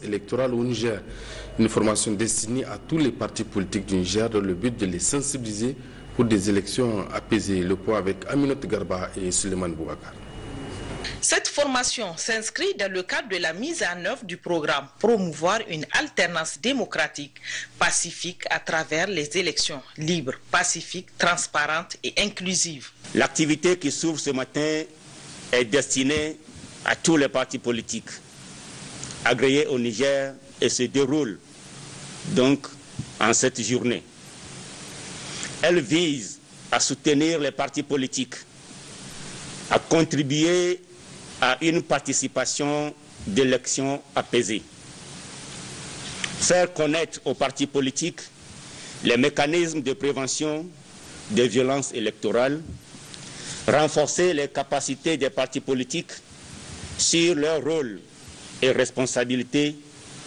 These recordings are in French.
électorale au Niger. Une formation destinée à tous les partis politiques du Niger dans le but de les sensibiliser pour des élections apaisées. Le point avec Aminata Garba et Suleiman Boubacar. Cette formation s'inscrit dans le cadre de la mise en œuvre du programme Promouvoir une alternance démocratique pacifique à travers les élections libres, pacifiques, transparentes et inclusives. L'activité qui s'ouvre ce matin est destinée à tous les partis politiques agréés au Niger et se déroule donc en cette journée. Elle vise à soutenir les partis politiques, à contribuer à une participation d'élections apaisées, faire connaître aux partis politiques les mécanismes de prévention des violences électorales, renforcer les capacités des partis politiques sur leur rôle et responsabilités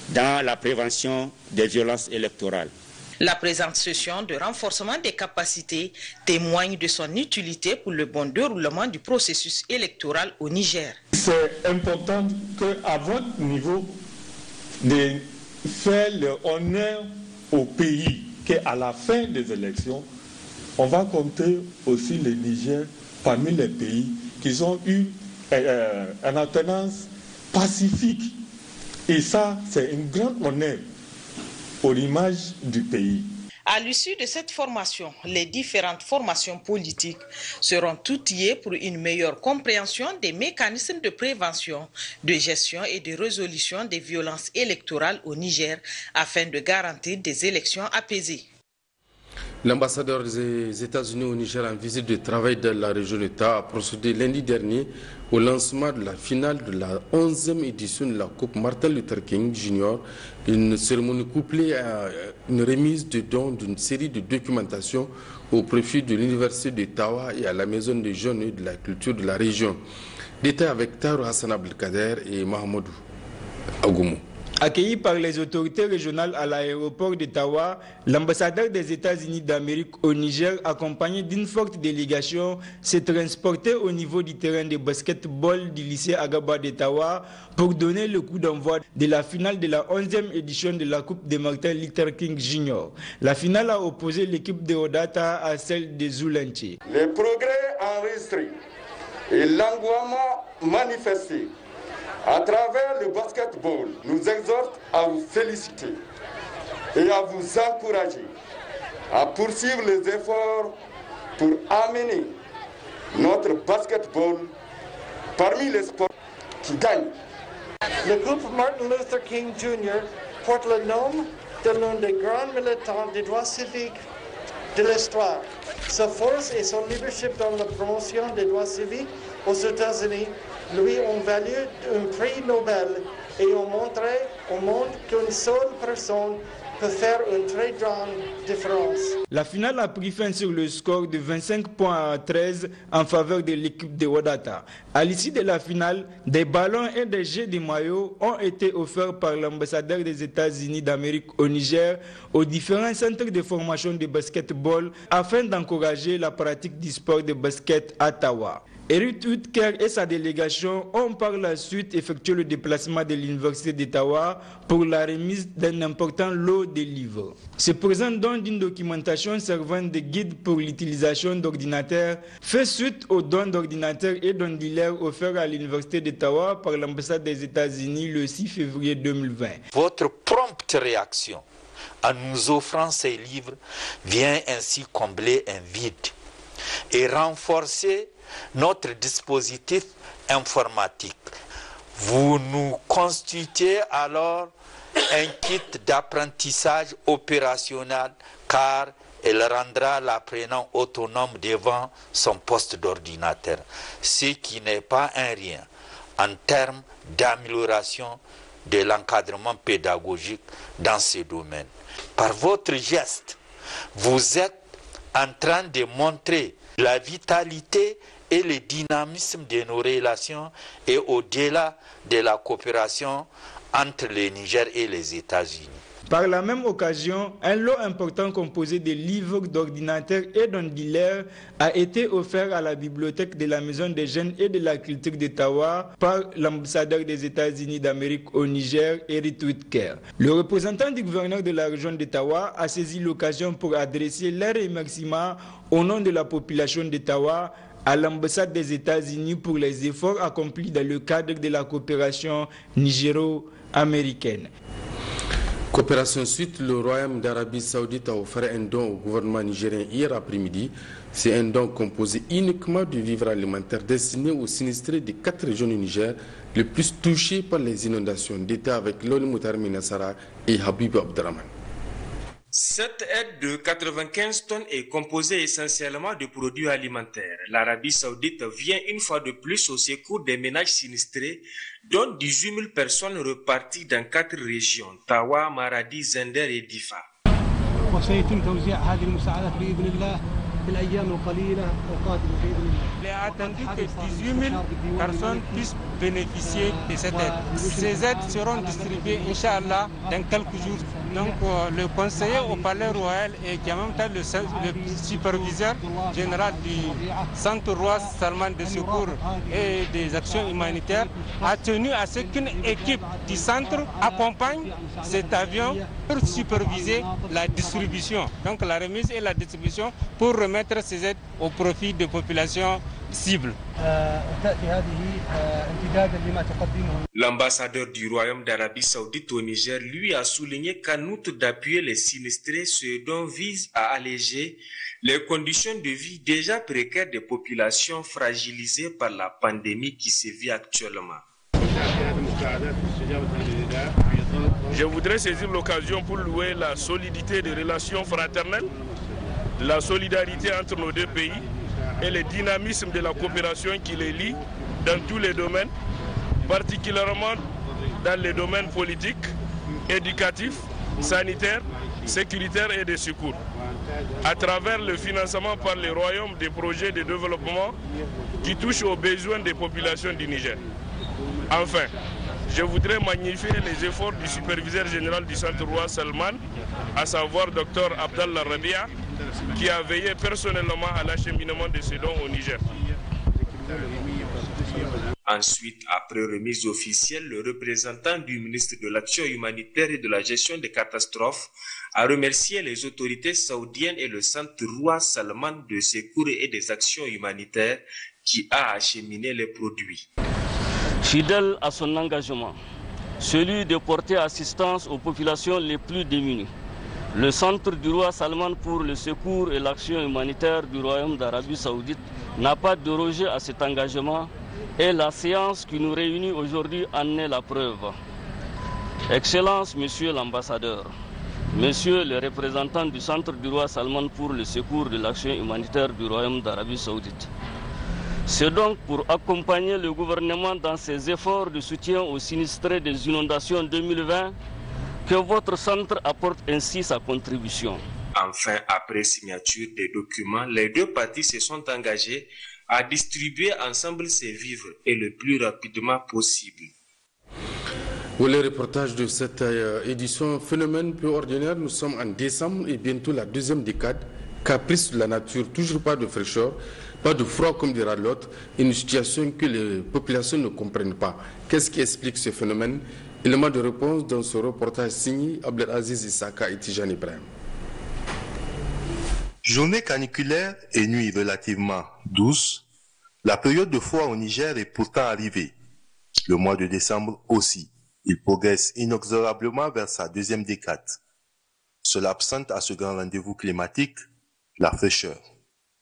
dans la prévention des violences électorales. La présente session de renforcement des capacités témoigne de son utilité pour le bon déroulement du processus électoral au Niger. C'est important qu'à votre niveau, de faire le honneur au pays, qu'à la fin des élections, on va compter aussi le Niger parmi les pays qui ont eu une alternance pacifique. Et ça, c'est une grande honneur pour l'image du pays. À l'issue de cette formation, les différentes formations politiques seront outillées pour une meilleure compréhension des mécanismes de prévention, de gestion et de résolution des violences électorales au Niger afin de garantir des élections apaisées. L'ambassadeur des États-Unis au Niger en visite de travail dans la région d'État a procédé lundi dernier au lancement de la finale de la 11e édition de la Coupe Martin Luther King Jr., une cérémonie couplée à une remise de dons d'une série de documentations au profit de l'Université d'Ottawa et à la Maison des Jeunes et de la Culture de la région. Détail avec Taro Hassan Abdelkader et Mahamadou Agoumou. Accueilli par les autorités régionales à l'aéroport d'Ottawa, l'ambassadeur des États-Unis d'Amérique au Niger, accompagné d'une forte délégation, s'est transporté au niveau du terrain de basketball du lycée Agaba d'Ottawa pour donner le coup d'envoi de la finale de la 11e édition de la Coupe de Martin Luther King Jr. La finale a opposé l'équipe de Odata à celle de Zoulanche. Les progrès enregistrés et l'engouement manifesté à travers le basketball nous exhorte à vous féliciter et à vous encourager à poursuivre les efforts pour amener notre basketball parmi les sports qui gagnent. Le groupe Martin Luther King Jr. porte le nom de l'un des grands militants des droits civiques de l'histoire. Sa force et son leadership dans la promotion des droits civiques aux États-Unis lui ont valu un prix Nobel et ont montré au monde qu'une seule personne peut faire une très grande différence. La finale a pris fin sur le score de 25 points à 13 en faveur de l'équipe de Wadata. À l'issue de la finale, des ballons et des jets de maillots ont été offerts par l'ambassadeur des États-Unis d'Amérique au Niger aux différents centres de formation de basketball afin d'encourager la pratique du sport de basket à Ottawa. Eric Whitaker et sa délégation ont par la suite effectué le déplacement de l'Université d'Ottawa pour la remise d'un important lot de livres. Se présente donc d'une documentation servant de guide pour l'utilisation d'ordinateurs fait suite aux dons d'ordinateurs et d'ondulaires offerts à l'Université d'Ottawa par l'ambassade des États-Unis le 6 février 2020. Votre prompte réaction en nous offrant ces livres vient ainsi combler un vide et renforcer notre dispositif informatique. Vous nous constituez alors un kit d'apprentissage opérationnel car elle rendra l'apprenant autonome devant son poste d'ordinateur, ce qui n'est pas un rien en termes d'amélioration de l'encadrement pédagogique dans ce domaine. Par votre geste, vous êtes en train de montrer la vitalité et le dynamisme de nos relations et au-delà de la coopération entre le Niger et les États-Unis. Par la même occasion, un lot important composé de livres, d'ordinateurs et d'ondulaires a été offert à la bibliothèque de la Maison des Jeunes et de la Culture d'Ottawa par l'ambassadeur des États-Unis d'Amérique au Niger, Eric Whitker. Le représentant du gouverneur de la région d'Ottawa a saisi l'occasion pour adresser leurs remerciements au nom de la population d'Ottawa à l'ambassade des États-Unis pour les efforts accomplis dans le cadre de la coopération nigéro-américaine. Coopération suite, le Royaume d'Arabie Saoudite a offert un don au gouvernement nigérien hier après-midi. C'est un don composé uniquement de vivres alimentaires destinés aux sinistrés des 4 régions du Niger les plus touchées par les inondations d'État avec Loli Moutarmi Nassara et Habib Abdraman. Cette aide de 95 tonnes est composée essentiellement de produits alimentaires. L'Arabie Saoudite vient une fois de plus au secours des ménages sinistrés, dont 18 000 personnes reparties dans 4 régions, Tawa, Maradi, Zender et Difa. Il est attendu que 18 000 personnes puissent bénéficier de cette aide. Ces aides seront distribuées, Inch'Allah, dans quelques jours. Donc, le conseiller au Palais Royal et qui en même temps le superviseur général du Centre Roi Salman de secours et des actions humanitaires a tenu à ce qu'une équipe du centre accompagne cet avion pour superviser la distribution. Donc, la remise et la distribution pour remettre ces aides au profit des populations cibles. L'ambassadeur du Royaume d'Arabie Saoudite au Niger, lui, a souligné qu'en outre d'appuyer les sinistrés, ce don vise à alléger les conditions de vie déjà précaires des populations fragilisées par la pandémie qui sévit actuellement. Je voudrais saisir l'occasion pour louer la solidité des relations fraternelles, la solidarité entre nos deux pays et le dynamisme de la coopération qui les lie dans tous les domaines, particulièrement dans les domaines politiques, éducatifs, sanitaires, sécuritaires et de secours, à travers le financement par le Royaume des projets de développement qui touchent aux besoins des populations du Niger. Enfin, je voudrais magnifier les efforts du superviseur général du Centre Roi Salman, à savoir Dr Abdallah Rabia, qui a veillé personnellement à l'acheminement de ces dons au Niger. Ensuite, après remise officielle, le représentant du ministre de l'Action humanitaire et de la gestion des catastrophes a remercié les autorités saoudiennes et le Centre Roi Salman de secours et des actions humanitaires qui a acheminé les produits. Fidèle à son engagement, celui de porter assistance aux populations les plus démunies, le Centre du Roi Salman pour le secours et l'action humanitaire du Royaume d'Arabie Saoudite n'a pas dérogé à cet engagement et la séance qui nous réunit aujourd'hui en est la preuve. Excellence, Monsieur l'ambassadeur, Monsieur le représentant du Centre du Roi Salman pour le secours et l'action humanitaire du Royaume d'Arabie Saoudite. C'est donc pour accompagner le gouvernement dans ses efforts de soutien aux sinistrés des inondations 2020 que votre centre apporte ainsi sa contribution. Enfin, après signature des documents, les deux parties se sont engagées à distribuer ensemble ces vivres et le plus rapidement possible. Pour le reportage de cette édition, phénomène peu ordinaire, nous sommes en décembre et bientôt la deuxième décade. Caprice de la nature, toujours pas de fraîcheur, pas de froid comme dira l'autre, une situation que les populations ne comprennent pas. Qu'est-ce qui explique ce phénomène? Élément de réponse dans ce reportage signé Abdelaziz Issaka et Tijani Ibrahim. Journée caniculaire et nuit relativement douce, la période de froid au Niger est pourtant arrivée. Le mois de décembre aussi, il progresse inexorablement vers sa deuxième décade. Seule absente à ce grand rendez-vous climatique, la fraîcheur.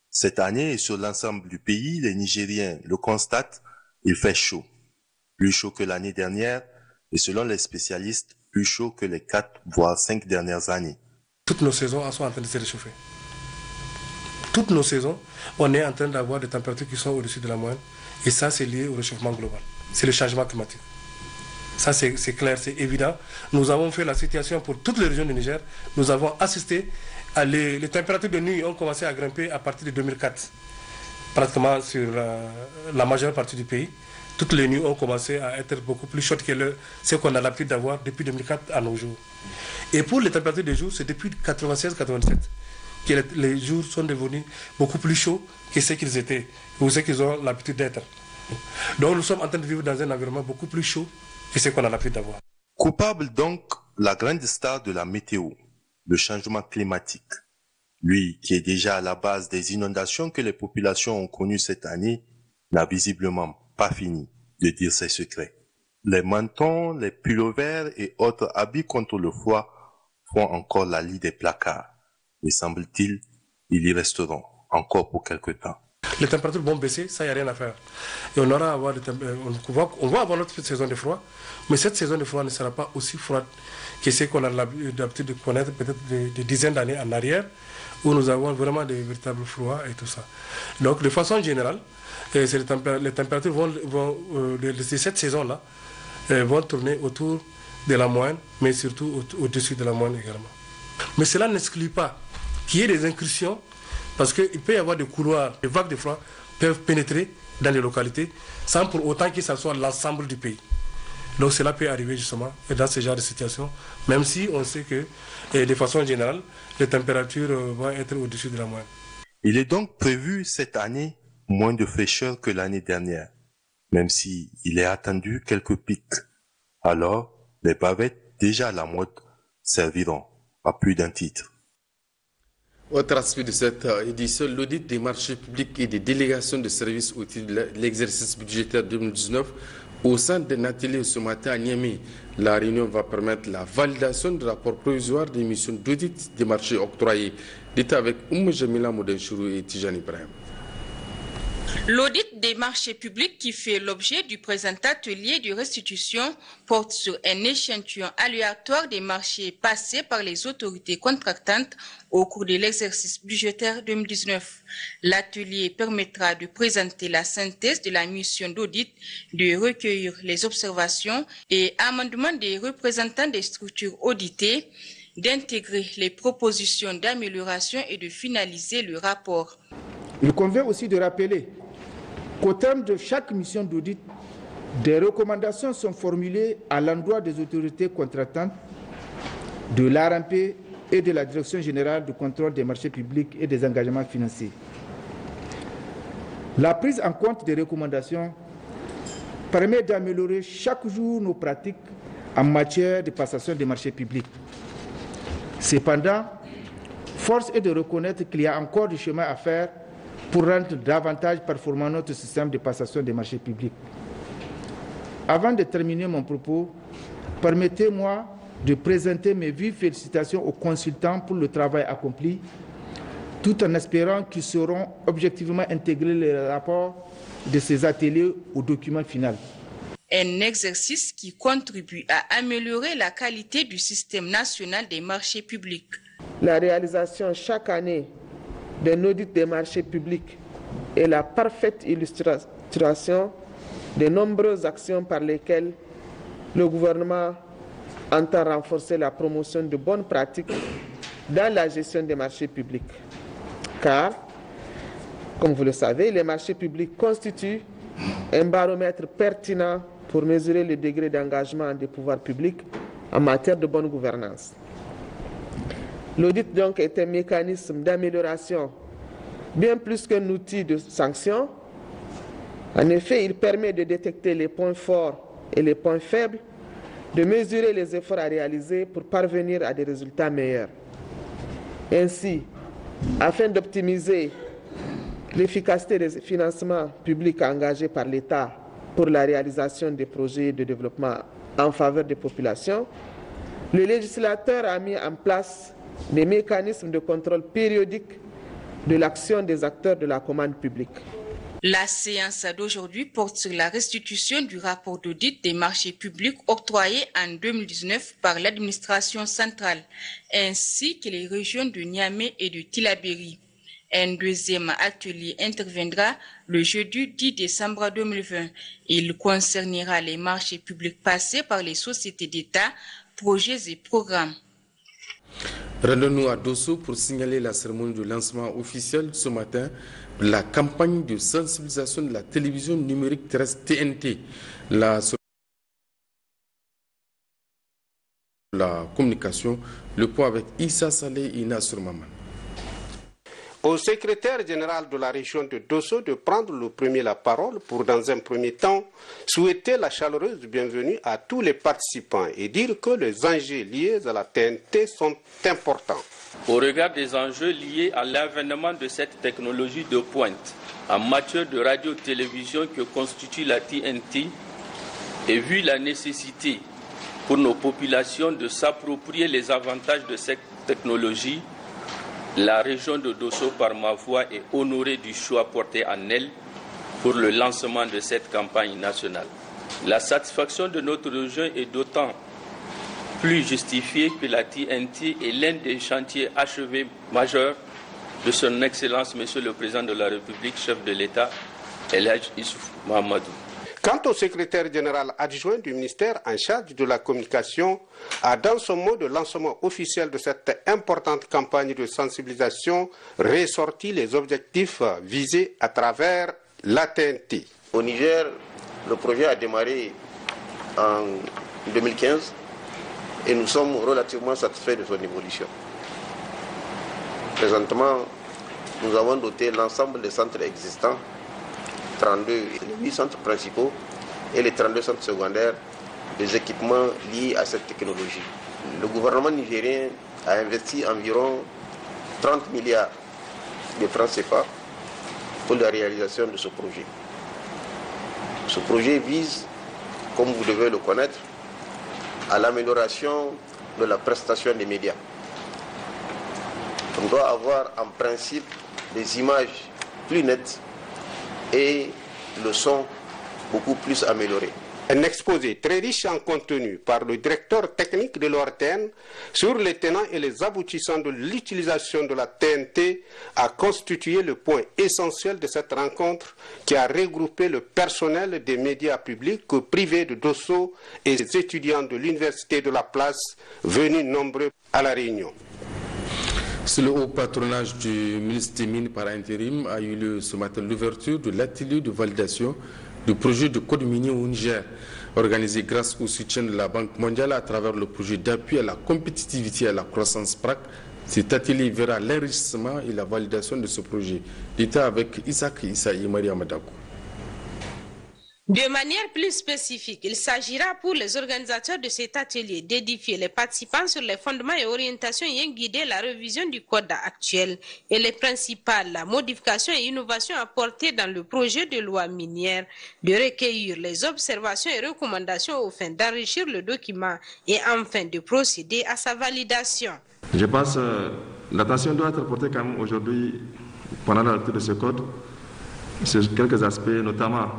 Cette année et sur l'ensemble du pays, les Nigériens le constatent, il fait chaud. Plus chaud que l'année dernière et selon les spécialistes, plus chaud que les 4 voire 5 dernières années. Toutes nos saisons sont en train de se réchauffer. Toutes nos saisons, on est en train d'avoir des températures qui sont au-dessus de la moyenne. Et ça, c'est lié au réchauffement global. C'est le changement climatique. Ça, c'est clair, c'est évident. Nous avons fait la situation pour toutes les régions du Niger. Nous avons assisté à les températures de nuit ont commencé à grimper à partir de 2004, pratiquement sur la majeure partie du pays. toutes les nuits ont commencé à être beaucoup plus chaudes que ce qu'on a l'habitude d'avoir depuis 2004 à nos jours. Et pour les températures des jours, c'est depuis 96-97 que les jours sont devenus beaucoup plus chauds que ce qu'ils étaient, ou ce qu'ils ont l'habitude d'être. Donc nous sommes en train de vivre dans un environnement beaucoup plus chaud que ce qu'on a l'habitude d'avoir. Coupable donc, la grande star de la météo, le changement climatique. Lui, qui est déjà à la base des inondations que les populations ont connues cette année, n'a visiblement pas fini de dire ses secrets. Les mantons, les pullovers et autres habits contre le froid font encore la lie des placards. Mais semble-t-il, ils y resteront encore pour quelque temps. Les températures vont baisser, ça, il n'y a rien à faire. Et on va avoir notre saison de froid, mais cette saison de froid ne sera pas aussi froide que ce qu'on a l'habitude de connaître peut-être des dizaines d'années en arrière, où nous avons vraiment des véritables froids et tout ça. Donc, de façon générale, les températures de cette saison-là vont tourner autour de la moyenne, mais surtout au-dessus de la moyenne également. Mais cela n'exclut pas qu'il y ait des incursions, parce qu'il peut y avoir des couloirs, des vagues de froid peuvent pénétrer dans les localités sans pour autant que ça soit l'ensemble du pays. Donc cela peut arriver justement dans ce genre de situation, même si on sait que de façon générale, les températures vont être au-dessus de la moyenne. Il est donc prévu cette année moins de fraîcheur que l'année dernière, même si il est attendu quelques pics. Alors, les bavettes déjà à la mode serviront à plus d'un titre. Autre aspect de cette édition, l'audit des marchés publics et des délégations de services au titre de l'exercice budgétaire 2019 au sein d'un atelier ce matin à Niamey. La réunion va permettre la validation du rapport provisoire des missions d'audit des marchés octroyés. Dites avec Jamila Modenchourou et Tijani Ibrahim. L'audit des marchés publics qui fait l'objet du présent atelier de restitution porte sur un échantillon aléatoire des marchés passés par les autorités contractantes au cours de l'exercice budgétaire 2019. L'atelier permettra de présenter la synthèse de la mission d'audit, de recueillir les observations et amendements des représentants des structures auditées, d'intégrer les propositions d'amélioration et de finaliser le rapport. Il convient aussi de rappeler qu'au terme de chaque mission d'audit, des recommandations sont formulées à l'endroit des autorités contractantes, de l'ARMP et de la Direction générale du contrôle des marchés publics et des engagements financiers. La prise en compte des recommandations permet d'améliorer chaque jour nos pratiques en matière de passation des marchés publics. Cependant, force est de reconnaître qu'il y a encore du chemin à faire pour rendre davantage performant notre système de passation des marchés publics. Avant de terminer mon propos, permettez-moi de présenter mes vives félicitations aux consultants pour le travail accompli, tout en espérant qu'ils seront objectivement intégrés les rapports de ces ateliers au document final. Un exercice qui contribue à améliorer la qualité du système national des marchés publics. La réalisation chaque année d'un audit des marchés publics est la parfaite illustration des nombreuses actions par lesquelles le gouvernement entend renforcer la promotion de bonnes pratiques dans la gestion des marchés publics. Car, comme vous le savez, les marchés publics constituent un baromètre pertinent pour mesurer le degré d'engagement des pouvoirs publics en matière de bonne gouvernance. L'audit donc est un mécanisme d'amélioration bien plus qu'un outil de sanction. En effet, il permet de détecter les points forts et les points faibles, de mesurer les efforts à réaliser pour parvenir à des résultats meilleurs. Ainsi, afin d'optimiser l'efficacité des financements publics engagés par l'État pour la réalisation des projets de développement en faveur des populations, le législateur a mis en place des mécanismes de contrôle périodique de l'action des acteurs de la commande publique. La séance d'aujourd'hui porte sur la restitution du rapport d'audit des marchés publics octroyé en 2019 par l'administration centrale, ainsi que les régions de Niamey et de Tillabéri. Un deuxième atelier interviendra le jeudi 10 décembre 2020. Il concernera les marchés publics passés par les sociétés d'État, projets et programmes. Rendons-nous à Dosso pour signaler la cérémonie de lancement officiel ce matin la campagne de sensibilisation de la télévision numérique terrestre TNT. La communication, le point avec Issa Saleh et Nassur Maman. Au secrétaire général de la région de Dosso de prendre la parole pour, dans un premier temps, souhaiter la chaleureuse bienvenue à tous les participants et dire que les enjeux liés à la TNT sont importants. Au regard des enjeux liés à l'avènement de cette technologie de pointe en matière de radio-télévision que constitue la TNT, et vu la nécessité pour nos populations de s'approprier les avantages de cette technologie, la région de Dosso, par ma voix, est honorée du choix porté en elle pour le lancement de cette campagne nationale. La satisfaction de notre région est d'autant plus justifiée que la TNT est l'un des chantiers achevés majeurs de son Excellence, Monsieur le Président de la République, chef de l'État, El Hadj Issoufou Mahamadou. Quant au secrétaire général adjoint du ministère en charge de la communication, a dans son mot de lancement officiel de cette importante campagne de sensibilisation ressorti les objectifs visés à travers la TNT. Au Niger, le projet a démarré en 2015 et nous sommes relativement satisfaits de son évolution. Présentement, nous avons doté l'ensemble des centres existants, 32, les 8 centres principaux et les 32 centres secondaires, des équipements liés à cette technologie. Le gouvernement nigérien a investi environ 30 milliards de francs CFA pour la réalisation de ce projet. Ce projet vise, comme vous devez le connaître, à l'amélioration de la prestation des médias. On doit avoir en principe des images plus nettes et le son beaucoup plus amélioré. Un exposé très riche en contenu par le directeur technique de l'ORTN sur les tenants et les aboutissants de l'utilisation de la TNT a constitué le point essentiel de cette rencontre qui a regroupé le personnel des médias publics privés de Dosso et les étudiants de l'Université de la Place venus nombreux à la réunion. Sous le haut patronage du ministre des Mines par intérim a eu lieu ce matin l'ouverture de l'atelier de validation du projet de code minier au Niger, organisé grâce au soutien de la Banque mondiale à travers le projet d'appui à la compétitivité et à la croissance PRAC. Cet atelier verra l'enrichissement et la validation de ce projet. L'État avec Isaac Issa et Maria Madako. De manière plus spécifique, il s'agira pour les organisateurs de cet atelier d'édifier les participants sur les fondements et orientations ayant guidé la révision du code actuel et les principales modifications et innovations apportées dans le projet de loi minière, de recueillir les observations et recommandations aux fins d'enrichir le document et enfin de procéder à sa validation. Je pense que l'attention doit être portée quand même aujourd'hui, pendant la lecture de ce code, sur quelques aspects, notamment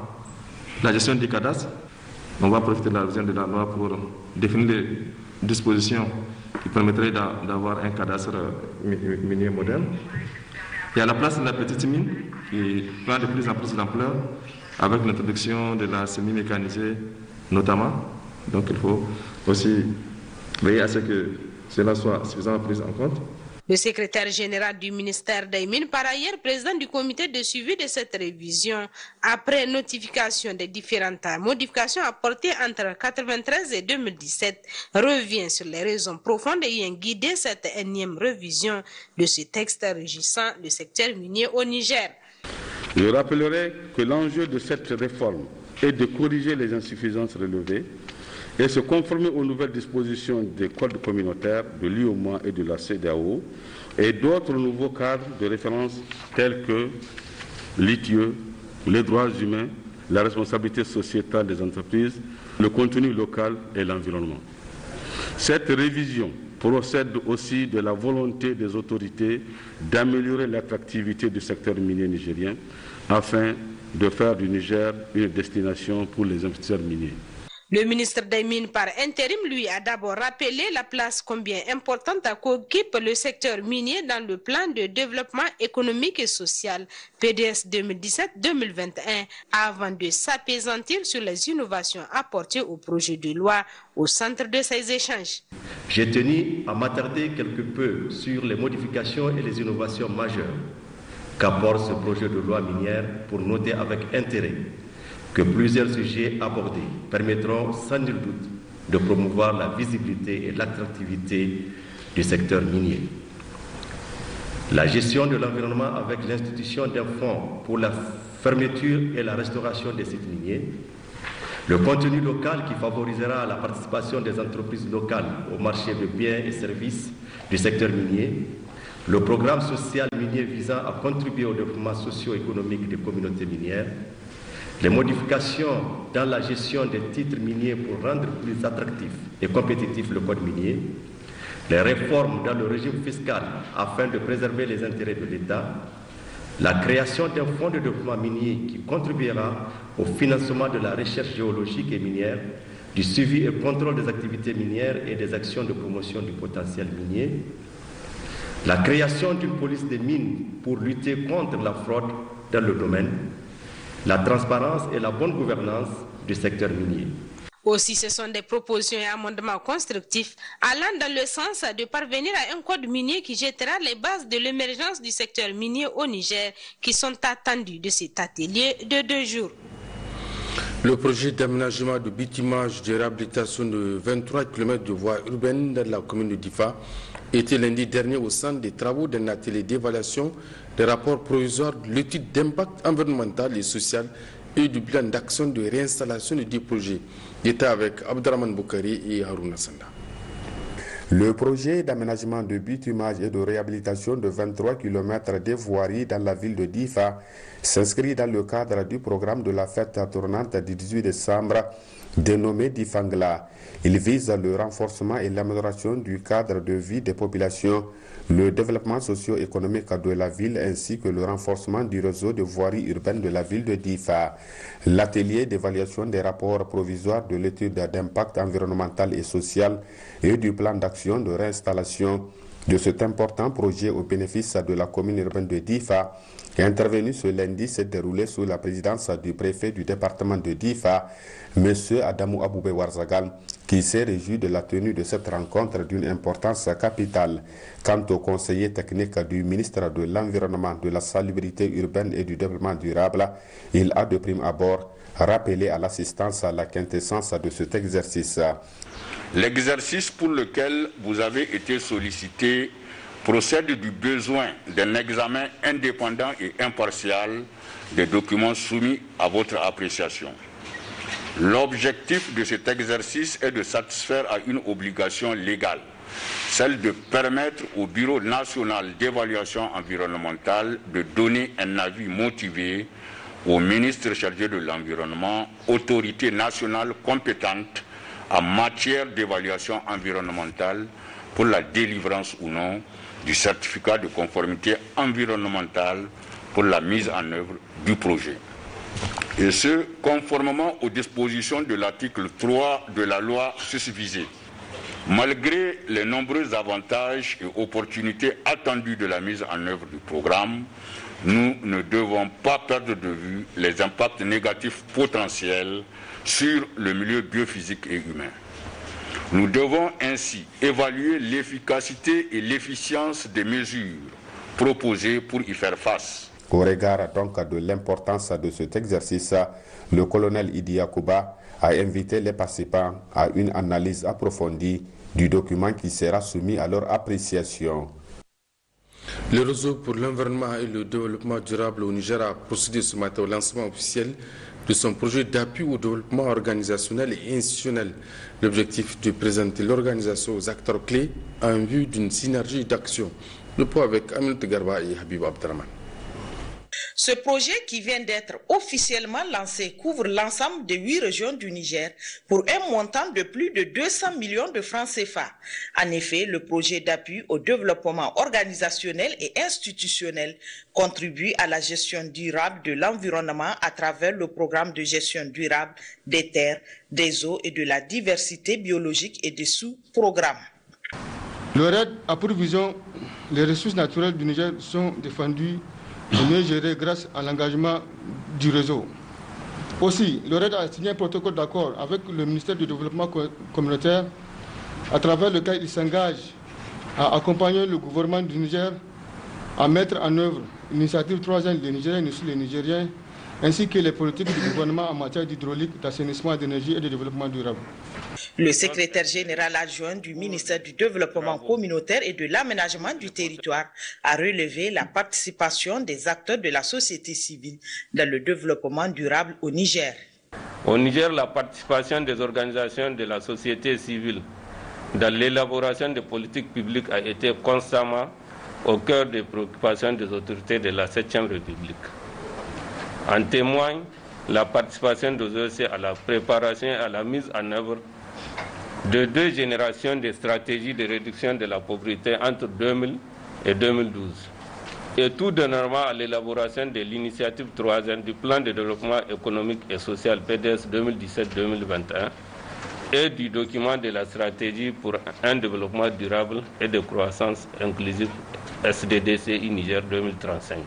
la gestion du cadastre. On va profiter de la révision de la loi pour définir les dispositions qui permettraient d'avoir un cadastre minier moderne. Il y a la place de la petite mine qui prend de plus en plus d'ampleur avec l'introduction de la semi-mécanisée notamment. Donc il faut aussi veiller à ce que cela soit suffisamment pris en compte. Le secrétaire général du ministère des Mines, par ailleurs président du comité de suivi de cette révision, après notification des différentes modifications apportées entre 1993 et 2017, revient sur les raisons profondes ayant guidé cette énième révision de ce texte régissant le secteur minier au Niger. Je rappellerai que l'enjeu de cette réforme est de corriger les insuffisances relevées et se conformer aux nouvelles dispositions des codes communautaires de l'UOMOA et de la CEDEAO et d'autres nouveaux cadres de référence tels que l'ITIE, les droits humains, la responsabilité sociétale des entreprises, le contenu local et l'environnement. Cette révision procède aussi de la volonté des autorités d'améliorer l'attractivité du secteur minier nigérien afin de faire du Niger une destination pour les investisseurs miniers. Le ministre des Mines par intérim, lui, a d'abord rappelé la place combien importante qu'occupe le secteur minier dans le plan de développement économique et social PDS 2017-2021 avant de s'appesantir sur les innovations apportées au projet de loi au centre de ces échanges. J'ai tenu à m'attarder quelque peu sur les modifications et les innovations majeures qu'apporte ce projet de loi minière pour noter avec intérêt que plusieurs sujets abordés permettront sans nul doute de promouvoir la visibilité et l'attractivité du secteur minier. La gestion de l'environnement avec l'institution d'un fonds pour la fermeture et la restauration des sites miniers, le contenu local qui favorisera la participation des entreprises locales au marché de biens et services du secteur minier, le programme social minier visant à contribuer au développement socio-économique des communautés minières, les modifications dans la gestion des titres miniers pour rendre plus attractif et compétitif le code minier, les réformes dans le régime fiscal afin de préserver les intérêts de l'État, la création d'un fonds de développement minier qui contribuera au financement de la recherche géologique et minière, du suivi et contrôle des activités minières et des actions de promotion du potentiel minier, la création d'une police des mines pour lutter contre la fraude dans le domaine, la transparence et la bonne gouvernance du secteur minier. Aussi, ce sont des propositions et amendements constructifs allant dans le sens de parvenir à un code minier qui jettera les bases de l'émergence du secteur minier au Niger qui sont attendus de cet atelier de 2 jours. Le projet d'aménagement de bitumage de réhabilitation de 23 km de voies urbaines dans la commune de Difa était lundi dernier au centre des travaux d'un atelier d'évaluation des rapports provisoires de l'étude d'impact environnemental et social et du plan d'action de réinstallation du projet. J'étais avec Abdraman Boukari et Harouna Sanda. Le projet d'aménagement de bitumage et de réhabilitation de 23 km des voiries dans la ville de Difa s'inscrit dans le cadre du programme de la fête tournante du 18 décembre dénommé Difangla. Il vise le renforcement et l'amélioration du cadre de vie des populations, le développement socio-économique de la ville ainsi que le renforcement du réseau de voiries urbaines de la ville de Difa. L'atelier d'évaluation des rapports provisoires de l'étude d'impact environnemental et social et du plan d'action de réinstallation de cet important projet au bénéfice de la commune urbaine de Difa, qui est intervenu ce lundi, s'est déroulé sous la présidence du préfet du département de Difa, M. Adamou Aboubé Warzagal, qui s'est réjoui de la tenue de cette rencontre d'une importance capitale. Quant au conseiller technique du ministre de l'Environnement, de la Salubrité urbaine et du Développement durable, il a de prime abord rappelé à l'assistance à la quintessence de cet exercice. L'exercice pour lequel vous avez été sollicité procède du besoin d'un examen indépendant et impartial des documents soumis à votre appréciation. L'objectif de cet exercice est de satisfaire à une obligation légale, celle de permettre au Bureau national d'évaluation environnementale de donner un avis motivé au ministre chargé de l'Environnement, autorité nationale compétente en matière d'évaluation environnementale pour la délivrance ou non du certificat de conformité environnementale pour la mise en œuvre du projet. Et ce, conformément aux dispositions de l'article 3 de la loi susvisée. Malgré les nombreux avantages et opportunités attendues de la mise en œuvre du programme, nous ne devons pas perdre de vue les impacts négatifs potentiels sur le milieu biophysique et humain. Nous devons ainsi évaluer l'efficacité et l'efficience des mesures proposées pour y faire face. Au regard donc de l'importance de cet exercice, le colonel Idi Yakuba a invité les participants à une analyse approfondie du document qui sera soumis à leur appréciation. Le réseau pour l'environnement et le développement durable au Niger a procédé ce matin au lancement officiel de son projet d'appui au développement organisationnel et institutionnel. L'objectif de présenter l'organisation aux acteurs clés en vue d'une synergie d'action. Le point avec Aminata Garba et Habib Abdraman. Ce projet qui vient d'être officiellement lancé couvre l'ensemble des 8 régions du Niger pour un montant de plus de 200 millions de francs CFA. En effet, le projet d'appui au développement organisationnel et institutionnel contribue à la gestion durable de l'environnement à travers le programme de gestion durable des terres, des eaux et de la diversité biologique et des sous-programmes. Le RED a pour vision les ressources naturelles du Niger sont défendues et mieux gérées grâce à l'engagement du réseau. Aussi, le RED a signé un protocole d'accord avec le ministère du Développement communautaire à travers lequel il s'engage à accompagner le gouvernement du Niger à mettre en œuvre l'initiative 3 ans des Nigériens et les Nigériens, ainsi que les politiques du gouvernement en matière d'hydraulique, d'assainissement, d'énergie et de développement durable. Le secrétaire général adjoint du ministère du Développement communautaire et de l'aménagement du territoire a relevé la participation des acteurs de la société civile dans le développement durable au Niger. Au Niger, la participation des organisations de la société civile dans l'élaboration des politiques publiques a été constamment au cœur des préoccupations des autorités de la 7e République. En témoigne la participation des OEC à la préparation et à la mise en œuvre de 2 générations de stratégies de réduction de la pauvreté entre 2000 et 2012. Et tout dernièrement à l'élaboration de l'initiative 3 du plan de développement économique et social PDS 2017-2021 et du document de la stratégie pour un développement durable et de croissance inclusive SDDCI Niger 2035.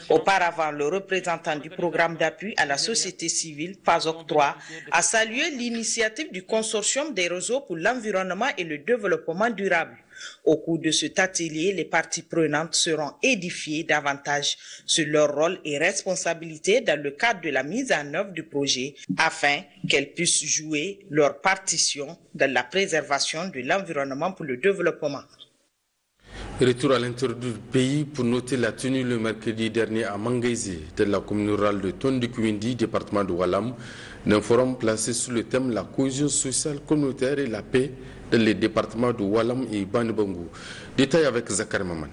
Auparavant, le représentant du programme d'appui à la société civile, PASOC 3, a salué l'initiative du consortium des réseaux pour l'environnement et le développement durable. Au cours de cet atelier, les parties prenantes seront édifiées davantage sur leur rôle et responsabilités dans le cadre de la mise en œuvre du projet, afin qu'elles puissent jouer leur partition dans la préservation de l'environnement pour le développement. Retour à l'intérieur du pays pour noter la tenue le mercredi dernier à Mangaise, de la commune rurale de Tondikwindi, département de Walam, d'un forum placé sous le thème la cohésion sociale communautaire et la paix dans les départements de Walam et Banibangu. Détail avec Zakar Maman.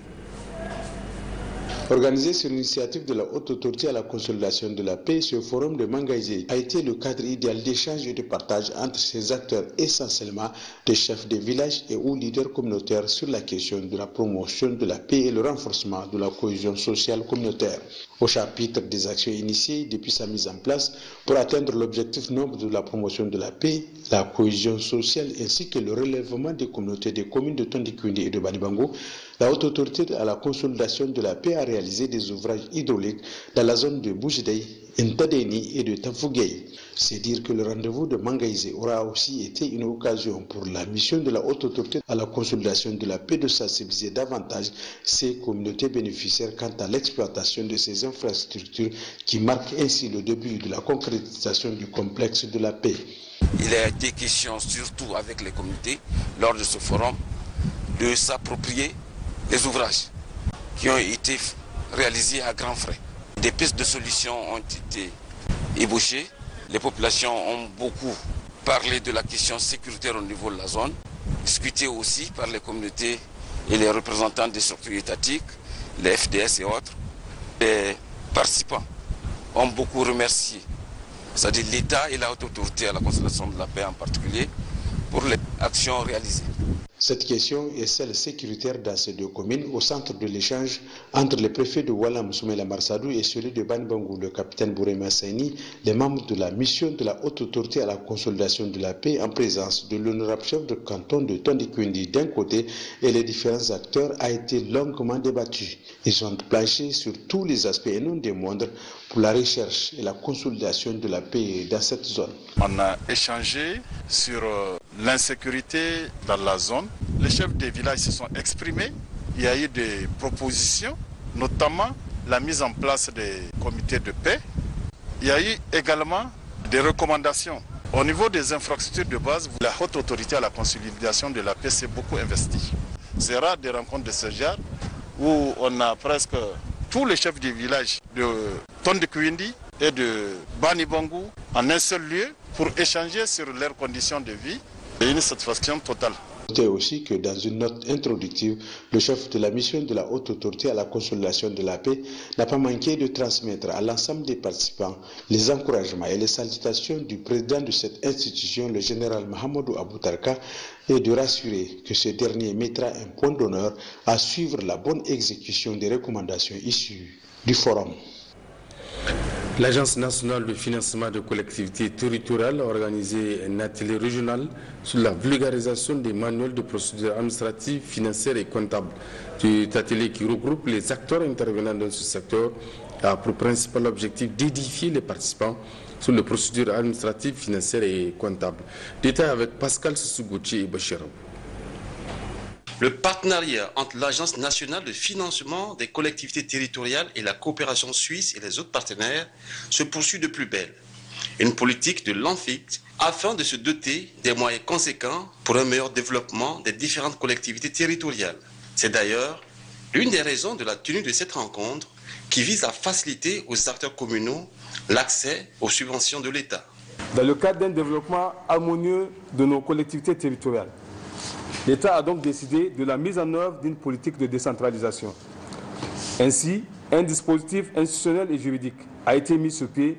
Organisé sur l'initiative de la Haute Autorité à la consolidation de la paix, ce forum de Mangaise a été le cadre idéal d'échange et de partage entre ces acteurs, essentiellement des chefs de village et ou leaders communautaires, sur la question de la promotion de la paix et le renforcement de la cohésion sociale communautaire. Au chapitre des actions initiées depuis sa mise en place pour atteindre l'objectif noble de la promotion de la paix, la cohésion sociale ainsi que le relèvement des communautés des communes de Tondikwindi et de Banibangu, la Haute Autorité à la consolidation de la paix a réalisé des ouvrages hydrauliques dans la zone de Boujdei, Ntadeni et de Tafugei. C'est dire que le rendez-vous de Mangaise aura aussi été une occasion pour la mission de la Haute Autorité à la consolidation de la paix de sensibiliser davantage ces communautés bénéficiaires quant à l'exploitation de ces infrastructures qui marquent ainsi le début de la concrétisation du complexe de la paix. Il a été question, surtout avec les communautés, lors de ce forum, de s'approprier les ouvrages qui ont été réalisés à grands frais. Des pistes de solutions ont été ébauchées. Les populations ont beaucoup parlé de la question sécuritaire au niveau de la zone, discuté aussi par les communautés et les représentants des structures étatiques, les FDS et autres. Les participants ont beaucoup remercié, c'est-à-dire l'État et la Haute Autorité à la consolidation de la paix en particulier, pour les actions réalisées. Cette question est celle sécuritaire dans ces 2 communes, au centre de l'échange entre le préfet de Walam, Soumela Marsadou, et celui de Banibangu, le capitaine Bourema Saini, les membres de la mission de la Haute Autorité à la consolidation de la paix, en présence de l'honorable chef de canton de Tondikwindi d'un côté, et les différents acteurs, a été longuement débattu. Ils ont planché sur tous les aspects et non des moindres pour la recherche et la consolidation de la paix dans cette zone. On a échangé sur l'insécurité dans la zone. Les chefs des villages se sont exprimés. Il y a eu des propositions, notamment la mise en place des comités de paix. Il y a eu également des recommandations. Au niveau des infrastructures de base, la Haute Autorité à la consolidation de la paix s'est beaucoup investie. C'est rare des rencontres de ce genre où on a presque tous les chefs des villages de Tondikwindi et de Banibangu en un seul lieu pour échanger sur leurs conditions de vie et une satisfaction totale. Notez aussi que dans une note introductive, le chef de la mission de la Haute Autorité à la consolidation de la paix n'a pas manqué de transmettre à l'ensemble des participants les encouragements et les salutations du président de cette institution, le général Mahamadou Aboutarka, et de rassurer que ce dernier mettra un point d'honneur à suivre la bonne exécution des recommandations issues du forum. L'Agence nationale de financement de collectivités territoriales a organisé un atelier régional sur la vulgarisation des manuels de procédures administratives, financières et comptables. Cet atelier qui regroupe les acteurs intervenant dans ce secteur a pour principal objectif d'édifier les participants sur les procédures administratives, financières et comptables. Détail avec Pascal Sissougoutier et Bachirou. Le partenariat entre l'Agence nationale de financement des collectivités territoriales et la coopération suisse et les autres partenaires se poursuit de plus belle. Une politique de l'ANFIC afin de se doter des moyens conséquents pour un meilleur développement des différentes collectivités territoriales. C'est d'ailleurs l'une des raisons de la tenue de cette rencontre qui vise à faciliter aux acteurs communaux l'accès aux subventions de l'État. Dans le cadre d'un développement harmonieux de nos collectivités territoriales, l'État a donc décidé de la mise en œuvre d'une politique de décentralisation. Ainsi, un dispositif institutionnel et juridique a été mis sur pied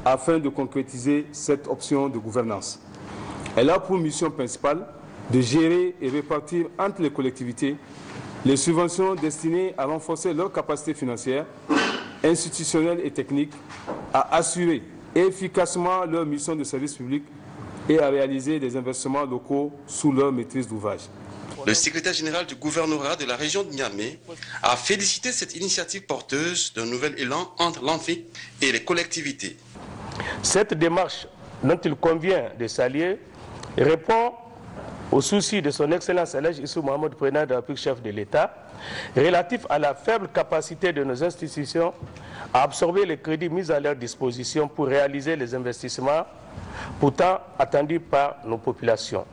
afin de concrétiser cette option de gouvernance. Elle a pour mission principale de gérer et répartir entre les collectivités les subventions destinées à renforcer leur capacité financière, institutionnelle et technique, à assurer efficacement leur mission de service public et à réaliser des investissements locaux sous leur maîtrise d'ouvrage. Le secrétaire général du gouvernorat de la région de Niamey a félicité cette initiative porteuse d'un nouvel élan entre l'ANFIC et les collectivités. Cette démarche dont il convient de saluer répond au souci de son Excellence Elhadji Issou Mohamed, président de la République, chef de l'État, relatif à la faible capacité de nos institutions à absorber les crédits mis à leur disposition pour réaliser les investissements pourtant attendus par nos populations.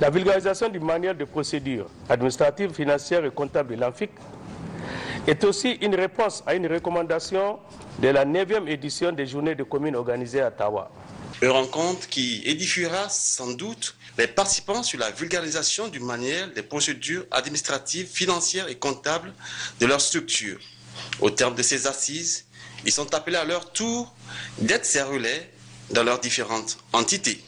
La vulgarisation du manuel de procédure administrative, financière et comptable de l'ANFIC est aussi une réponse à une recommandation de la 9e édition des Journées de communes organisées à Ottawa. Une rencontre qui édifiera sans doute les participants sur la vulgarisation du manuel des procédures administratives, financières et comptables de leur structure. Au terme de ces assises, ils sont appelés à leur tour d'être ces relais dans leurs différentes entités.